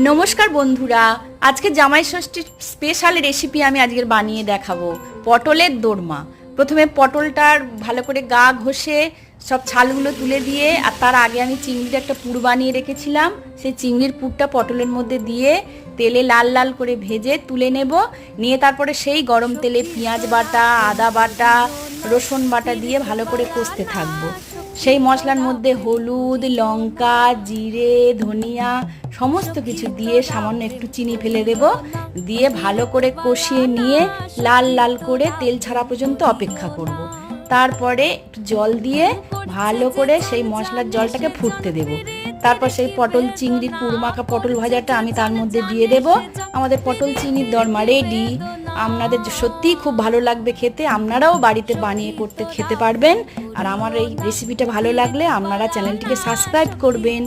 নমস্কার বন্ধুরা, আজকে জামাই ষষ্ঠীর স্পেশাল রেসিপি আমি আজকের বানিয়ে দেখাবো। পটলের দোরমা। প্রথমে পটলটার ভালো করে গা ঘষে সব ছালগুলো তুলে দিয়ে, আর তার আগে আমি চিংড়ির একটা পুর বানিয়ে রেখেছিলাম। সেই চিংড়ির পুরটা পটলের মধ্যে দিয়ে তেলে লাল লাল করে ভেজে তুলে নেব। নিয়ে তারপরে সেই গরম তেলে পেঁয়াজ বাটা, আদা বাটা, রসুন বাটা দিয়ে ভালো করে কষতে থাকবো। সেই মশলার মধ্যে হলুদ, লঙ্কা, জিরে, ধনিয়া সমস্ত কিছু দিয়ে সামান্য একটু চিনি ফেলে দেব। দিয়ে ভালো করে কষিয়ে নিয়ে লাল লাল করে তেল ছাড়া পর্যন্ত অপেক্ষা করব। তারপরে একটু জল দিয়ে ভালো করে সেই মশলার জলটাকে ফুটতে দেব। তারপর সেই পটল চিংড়ির পুরমাখা পটল ভাজাটা আমি তার মধ্যে দিয়ে দেব। আমাদের পটল চিংড়ির দরমা রেডি। আপনাদের সত্যিই খুব ভালো লাগবে খেতে। আপনারাও বাড়িতে বানিয়ে করতে খেতে পারবেন। আর আমার এই রেসিপিটা ভালো লাগলে আপনারা চ্যানেলটিকে সাবস্ক্রাইব করবেন।